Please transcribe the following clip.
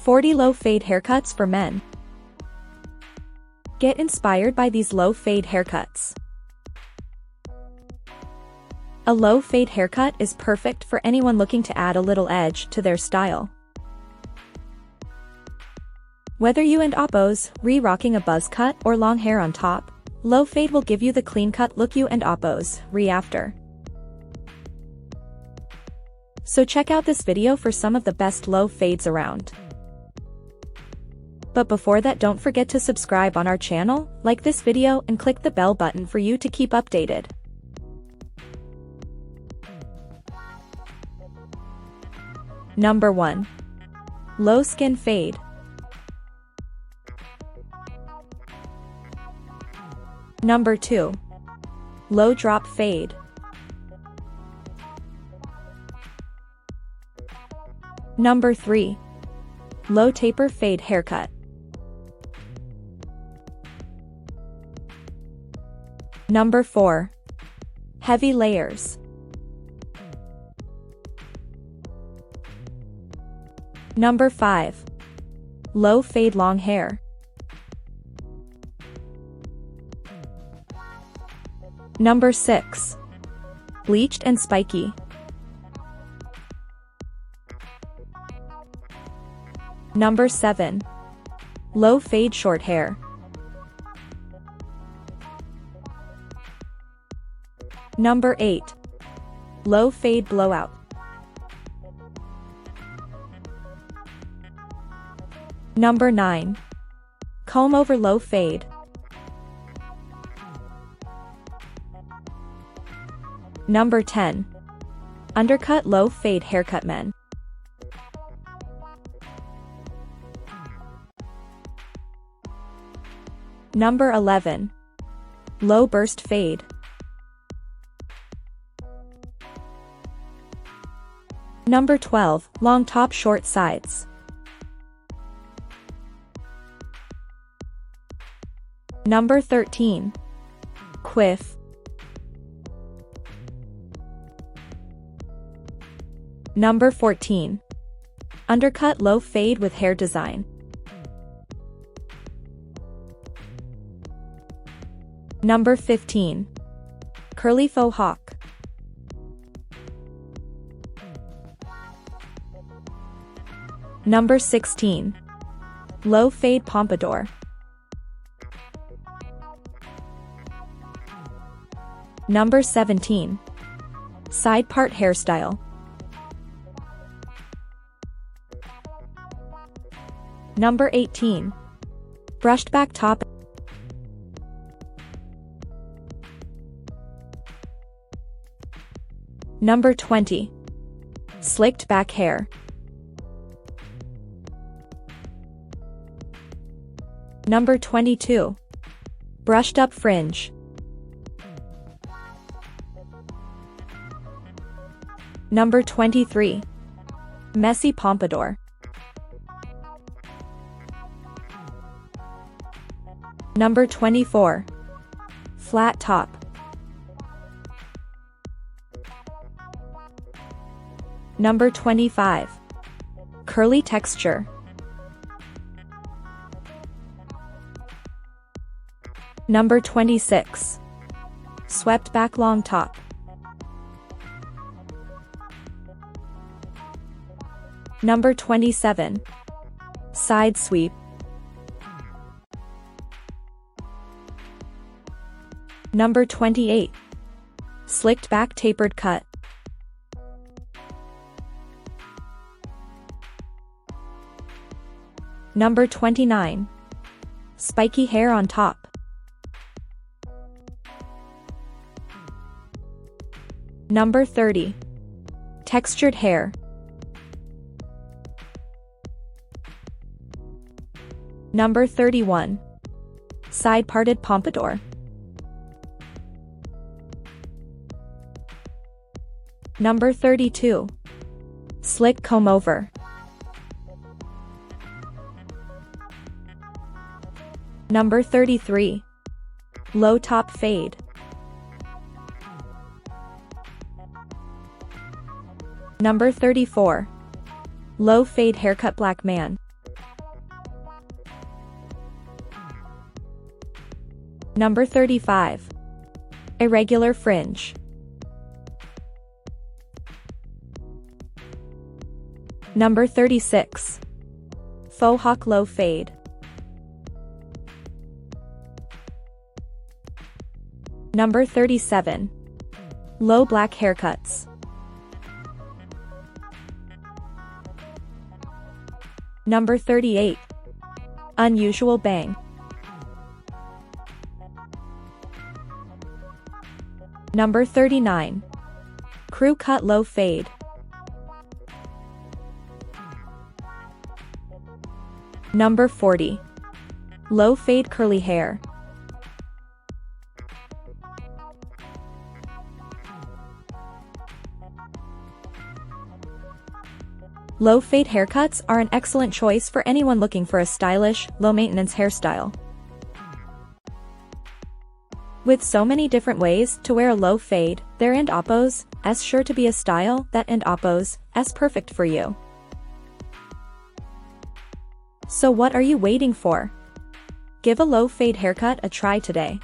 40 low fade haircuts for men. Get inspired by these low fade haircuts. A low fade haircut is perfect for anyone looking to add a little edge to their style. Whether you and oppos, rocking a buzz cut or long hair on top, low fade will give you the clean cut look you and oppos, after. So check out this video for some of the best low fades around. But before that, don't forget to subscribe on our channel, like this video and click the bell button for you to keep updated. Number 1. Low skin fade. Number 2. Low drop fade. Number 3. Low taper fade haircut. Number 4. Heavy layers. Number 5. Low fade long hair. Number 6. Bleached and spiky. Number 7. Low fade short hair. Number 8. Low fade blowout. Number 9. Comb over low fade. Number 10. Undercut low fade haircut men. Number 11. Low burst fade. Number 12. Long top short sides. Number 13. Quiff. Number 14. Undercut low fade with hair design. Number 15. Curly faux hawk. Number 16. Low fade pompadour. Number 17. Side part hairstyle. Number 18. Brushed back top. Number 20. Slicked back hair. Number 22. Brushed up fringe. Number 23. Messy pompadour. Number 24. Flat top. Number 25. Curly texture. Number 26. Swept back long top. Number 27. Side sweep. Number 28. Slicked back tapered cut. Number 29. Spiky hair on top. Number 30. Textured hair. Number 31. Side parted pompadour. Number 32. Slick comb over. Number 33. Low top fade. Number 34. Low fade haircut black man. Number 35. Irregular fringe. Number 36. Faux hawk low fade. Number 37. Low black haircuts. Number 38. Unusual bang. Number 39. Crew cut low fade. Number 40. Low fade curly hair. Low fade haircuts are an excellent choice for anyone looking for a stylish, low-maintenance hairstyle. With so many different ways to wear a low fade, there and Oppos, is sure to be a style that and Oppos, is perfect for you. So what are you waiting for? Give a low fade haircut a try today.